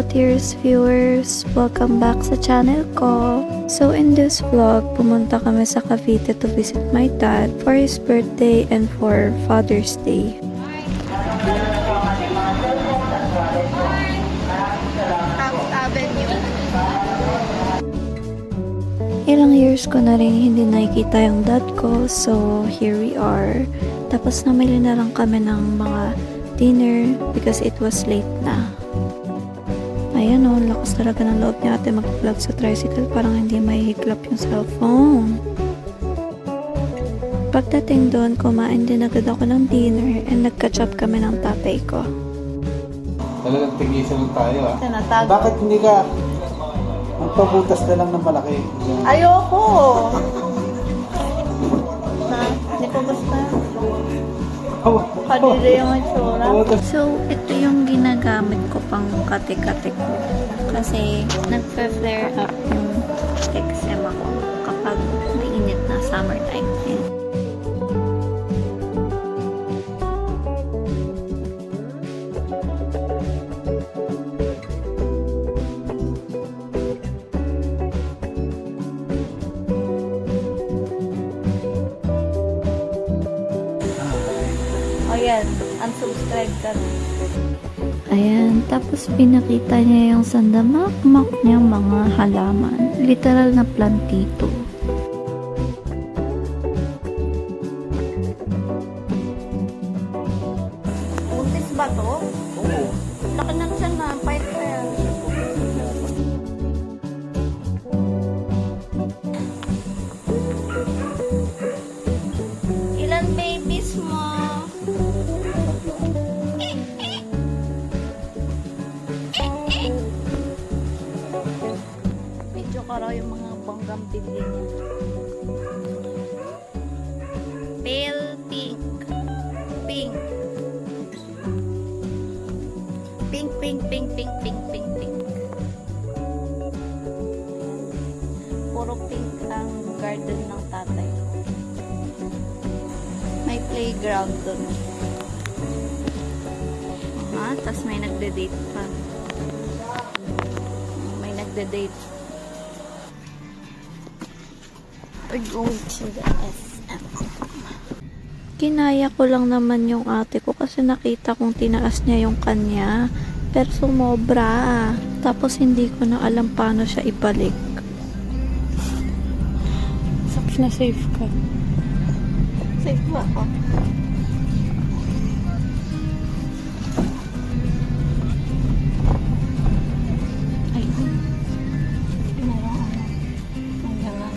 Tears viewers! Welcome back sa channel ko. So in this vlog, pumunta kami sa Cavite to visit my dad for his birthday and for Father's Day. Ilang years ko na rin hindi nakikita yung dad ko, so here we are. Tapos namili na lang kami ng mga dinner because it was late na. Ayan o, lakas talaga ng loob niya ate mag-vlog sa tricycle, parang hindi mahihiklap yung cellphone. Pagdating doon, kumain din agad ako ng dinner and nagka-catch up kami ng tatay ko. Talagang tigisan lang tayo ah. Tinatago. Bakit hindi ka magpabutas na lang ng malaki? Ayoko! Na, hindi ko gusto. Kadiri yung itsura. So, ito yung ginagamit ko pang kate-kate ko. Kasi, nagpe-flare up yung eczema ko kapag mainit na summertime. Ayan, unsubscribe ka na. Ayan, tapos pinakita niya yung sandamakmak niyang mga halaman. Literal na plantito. Buntis ba to? Oo. Laki ng tiyan na, fight ko yan. Ilan babies mo? Medyo ka raw yung mga banggang bigli niya. Pale pink. Pink. Pink, pink, pink, pink, pink, pink, pink. Puro pink ang garden ng tatay. May playground dun. Tas may nagde-date pa. May nagde-date. We're going to the SM. Kinaya ko lang naman yung ate ko kasi nakita kong tinaas niya yung kanya. Pero sumobra. Tapos hindi ko na alam paano siya ibalik. Safe na safe ka. Safe ba ako? Ayun. Meron ako. Ang ganun.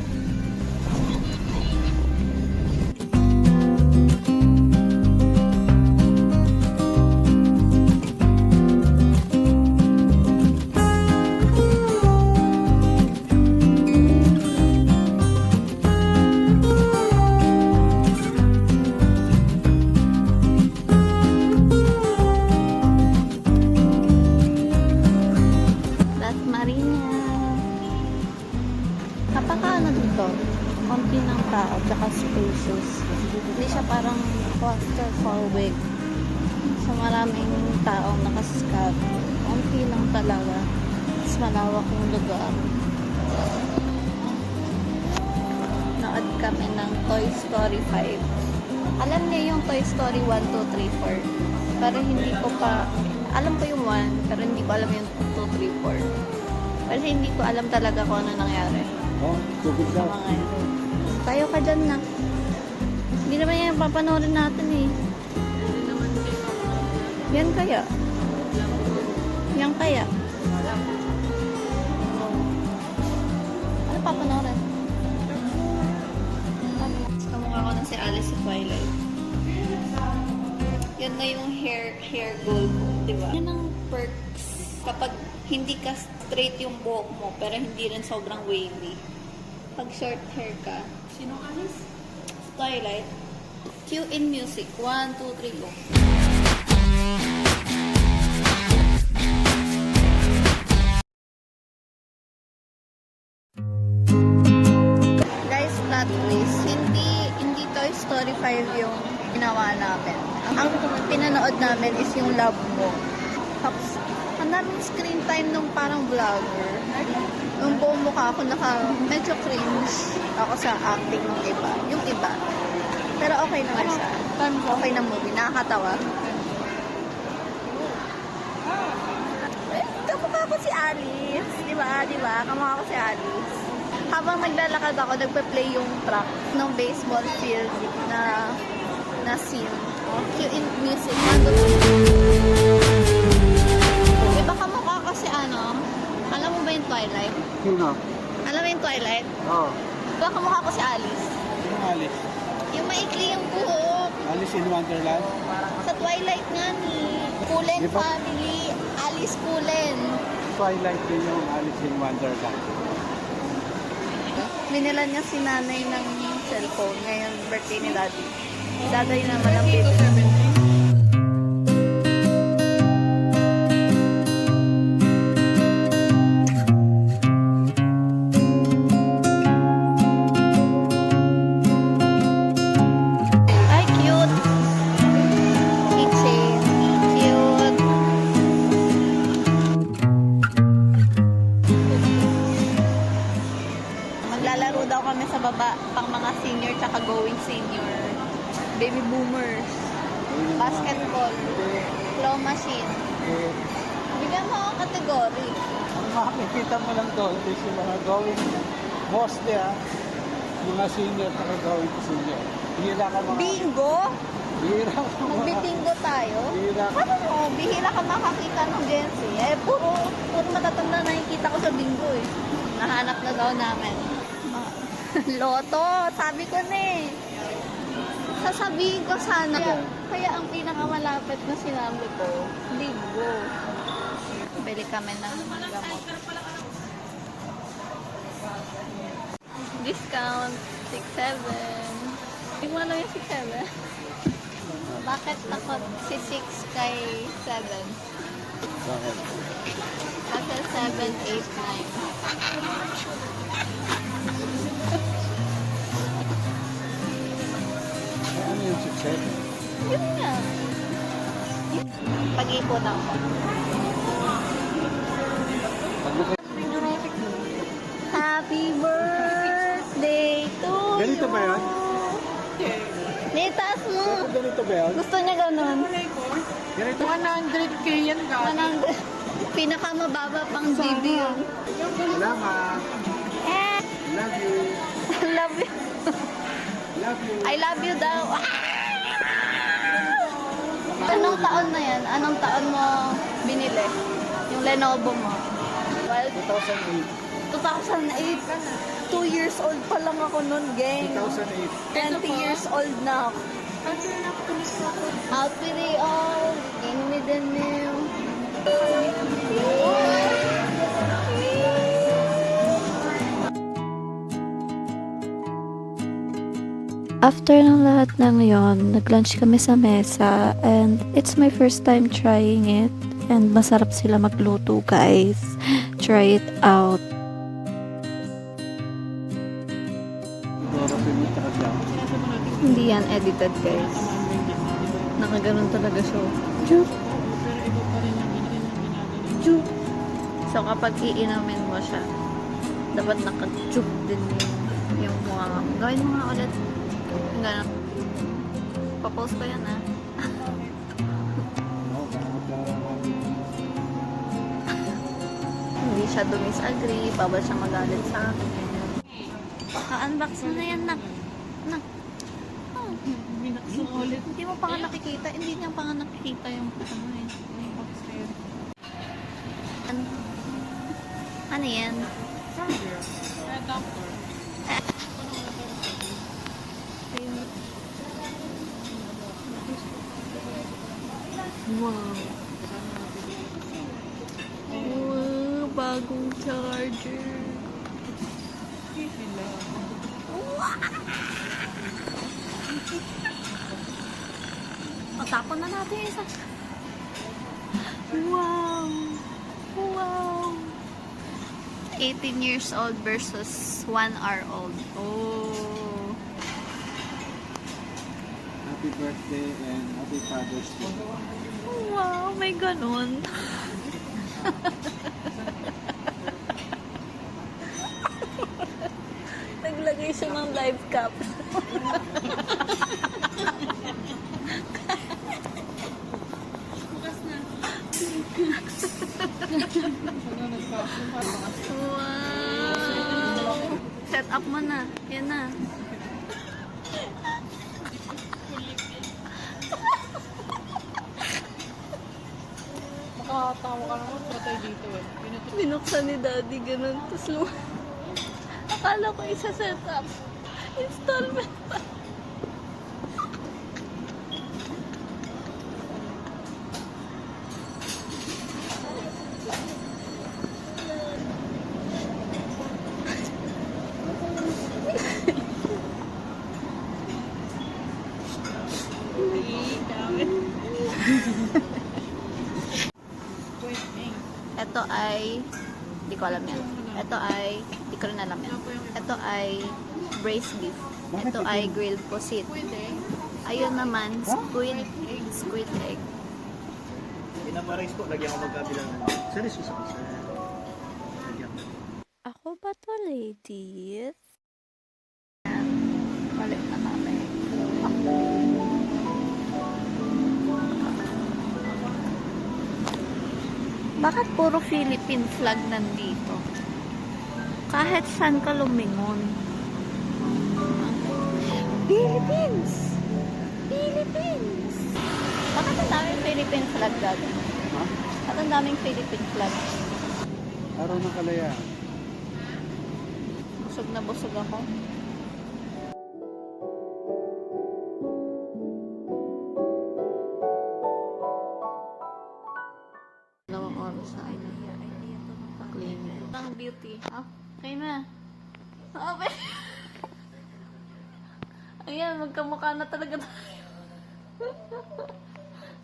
Napaka ano dito, konti ng tao, tsaka spacious. Hindi siya parang claustrophobic. So maraming taong nakaskat. Konti lang talaga. Mas malawak yung lugar. Nood kami ng Toy Story 5. Alam niya yung Toy Story 1, 2, 3, 4. Pero hindi ko pa, alam ko yung 1, pero hindi ko alam yung 2, 3, 4. Kasi hindi ko alam talaga kung ano nangyari. Oh, tubig Sa na. mga ito. Tayo ka dyan na. Hindi naman yan papanoorin natin eh. Yan kaya? Yan kaya? Ano papanoorin? Kamukha ko na si Alice sa Twilight. Yan na yung hair goal ko, diba? Yan ang perks kapag hindi ka straight yung buhok mo, pero hindi rin sobrang wavy. Pag short hair ka. Sino Alice? Twilight. Cue in music. 1, 2, 3, go. Guys, plot twist. Hindi Toy Story 5 yung ginawa namin. Ang pinanood namin is yung Love Mo. Tapos, Ang daming screen time nung parang vlogger. Yung buong mukha ko medyo cringe ako sa acting ng iba. Yung iba. Pero okay naman siya. Okay na movie. Nakakatawa. Kamukha ko si Alice. Diba? Kamukha ko si Alice. Habang naglalakad ako, nagpe-play yung track ng baseball field na scene. Cue in music. Iba kamukha ko si alam mo ba yung Twilight? Sino? Alam mo yung Twilight? Oo. Iba kamukha ko si Alice. Sino Alice? Yung maikli yung buhok. Alice in Wonderland? Sa Twilight nga ni Cullen Di ba? family. Alice Cullen. Twilight din yung Alice in Wonderland. Binila niya si nanay ng cellphone. Ngayon, birthday ni daddy. Daddy naman ang baby. Ay, cute. Keychain. Cute. Maglalaro daw kami sa baba pang mga senior tsaka going senior. Baby boomers. Basketball. Claw machine. Bigyan mo ako kategory. Ang makikita mo lang doon is yung mga going mostly mga senior at going to senior. Bihira ka mga... Bingo? Bihira ka mga... Magbibingo tayo? Bihira ka. Ano mo? Bihira ka makakita ng Gen Z. Puro matatanda na nakikita ko sa bingo eh. Nahanap na daw namin. Loto, sabi ko na eh. Sasabihin ko sana. Kaya ang pinakamalapit na sinabi ko, bingo. Bili kami ng gamot. Discount, 6-7. Hindi mo alam yung 6-7? Bakit ako si 6 kay 7? Bakit? Kasi 7, 8, 9. Ano yung 6-7? Yun nga. Pag-ipon ako. Happy birthday to you. Ganito ba yan? Nitaas mo. Ganito ba yan? Gusto niya ganun. Ganito? 100k yan, guys. 100. Pinakamababa pang GB yun. Salamat. Love you. Love you. Love you. I love you daw. Anong taon na yan? Anong taon mo binili? Yung Lenovo mo? Well, 2008. 2008. 2 years old pa lang ako nun, gang. 2008. 20 years old na ako. Out with the old, in with the new. After ng lahat ng yon, nag-lunch kami sa mesa and it's my first time trying it and masarap sila magluto, guys. Try it out. Hindi yan edited, guys. Nakaganon talaga siya. So, kapag iinamin mo siya, dapat naka-juke din yung mga... Gawin mo nga ulit. Yung gano'n. Pa-post ko yan, Hindi siya dumis-agree. Bawal siya magalit sa akin. Ka-unbox mo na yan, nak. Hindi mo pa nga nakikita. Hindi niya pa nga nakikita yung ano yan? Wow. Wow, bagong charger. O, tapon na natin yung isa. Wow. Wow. 18 years old versus 1 hour old. Oh. Happy birthday and happy Father's Day. Wow, may ganun. Naglagay siya ng live cap. Wow! Set up mo na. Yan na. Makakatawa ka naman, patay dito eh. Binuksan ni Daddy ganun. Tapos akala ko isa set up. Installment pa. Ito ay, di ko alam yan. Ito ay, di ko rin alam yan. Ito ay braised beef. Ito ay grilled pusit. Ayun naman, squid egg. Pinaparize po, lagyan ko magkabilang. Sorry, susapis. Lagyan ko. Ako ba to, ladies? Balik na namin. Bakit puro Philippine flag nandito? Kahit saan ka lumingon. Philippines! Philippines! Bakit ang daming Philippine flag dati? Ha? Bakit ang daming Philippine flag? Araw ng kalayaan. Busog na busog ako. Dalawang oras na ay cleaning. Ang beauty. Ah, okay na. Okay. Ayan, magkamukha na talaga tayo.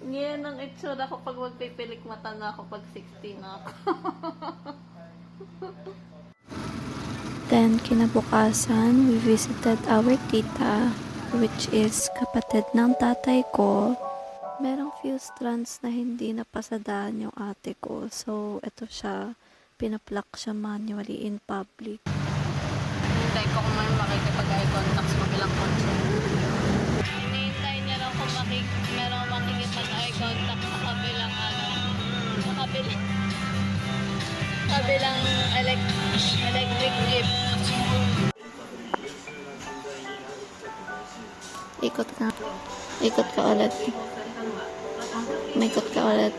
Ngayon ang itsura ko pag magpipilik mata na ako pag 16 na ako. Then, kinabukasan, we visited our tita, which is kapatid ng tatay ko. Merong few strands na hindi napasadaan yung ate ko. So, ito siya. Pinaplak siya manually in public. Hinintay ko kung may makikipag-eye contact sa kabilang kotse. Hinihintay niya lang kung merong makikipag-eye contact sa kabilang sa kabilang electric jeep. Ikot ka. Ikot ka ulit. Ikot ka ulit.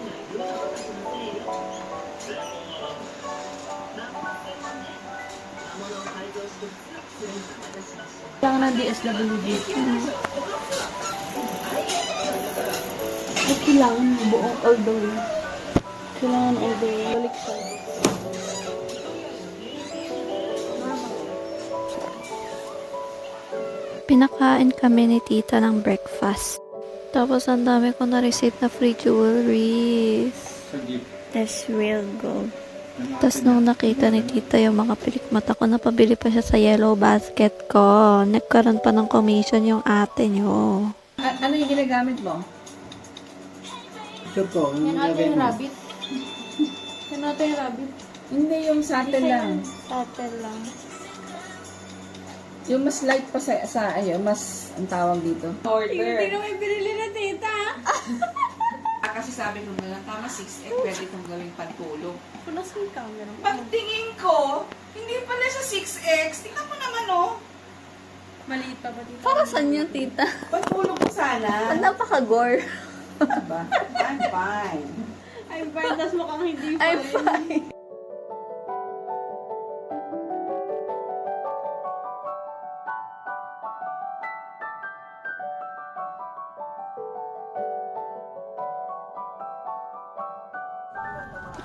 Kailangan ng DSWD. At kailangan buong all the way. Kailangan all the way. Balik siya. Pinakain kami ni tita ng breakfast. Tapos ang dami ko na-receive na free jewelries. Sa jeep. That's real gold. Tapos nung nakita ni tita yung mga pilikmata ko, napabili pa siya sa yellow basket ko. Nagkaroon pa ng commission yung ate nyo. Ano yung ginagamit mo? Sure ko. Yan ata yung rabbit. Yan ata yung rabbit. Hindi, yung satin lang. Satel lang. Yung mas light pa sa mas ang tawag dito. Order. Hindi naman binili na tita. Kasi sabi ko na tama 6 pwede kong gawing pantulog. Punas mo yung camera. Pagtingin ko, hindi pala siya 6X. Tingnan mo naman, oh. Maliit pa ba dito? Para saan yung tita? Pantulog ko sana. Ang napaka-gore. Diba? I'm fine. Ay, pardas mo kang hindi pa. I'm fine.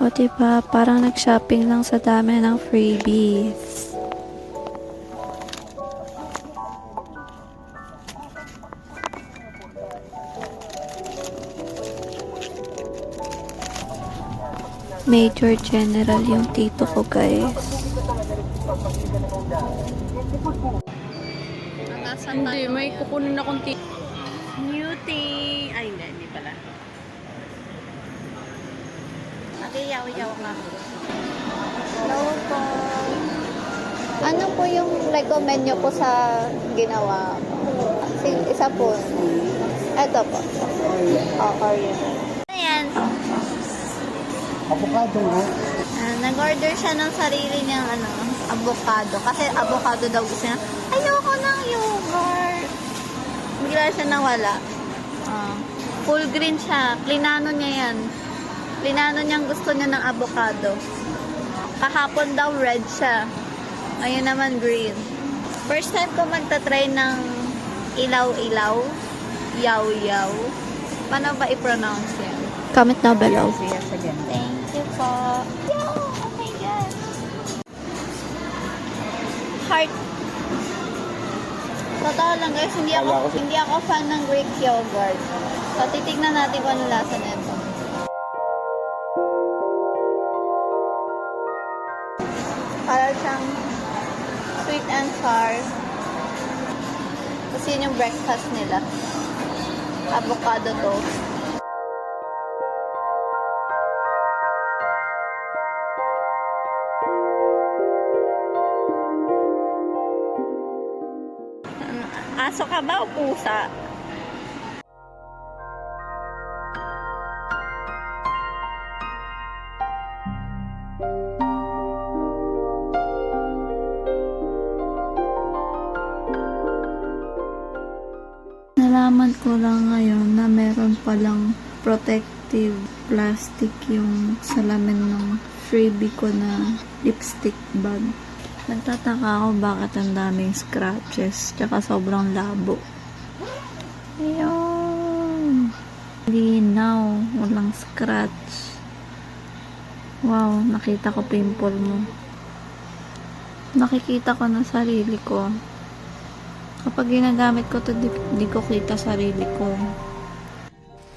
O diba, parang nag-shopping lang sa dami ng freebies. Major General yung tito ko, guys. Hindi, may kukunin akong Beauty. Ay, hindi pala. Yaw-yaw ka. Hello po. Ano po yung recommend nyo po sa ginawa ko? Isa po. Ito po. Korean. Ayan. Avocado nga. Nag-order siya ng sarili niyang avocado. Kasi avocado daw gusto niya. Ayoko ng yogurt. Bigla siya nawala. Full green siya. Plinano niya yan. Plinano niyang gusto niya ng avocado. Kahapon daw red siya. Ngayon naman green. First time ko magta-try ng ilaw-ilaw. Yaw-yaw. Paano ba i-pronounce yan? Comment down below. Thank you po. Yo! Oh my God! Heart. Totoo lang guys, hindi ako fan ng Greek yogurt. So, titignan natin kung ano lasa nito. Para siyang sweet and sour. Kasi yun yung breakfast nila. Avocado toast. Aso ka ba o pusa? Nalaman ko lang ngayon na meron palang protective plastic yung salamin ng freebie ko na lipstick bag. Nagtataka ako bakit ang daming scratches tsaka sobrang labo. Ayun. Linaw. Walang scratch. Wow, nakita ko pimple mo. Nakikita ko na sarili ko. Kapag ginagamit ko to, di ko kita sarili ko.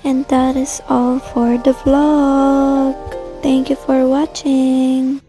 And that is all for the vlog. Thank you for watching.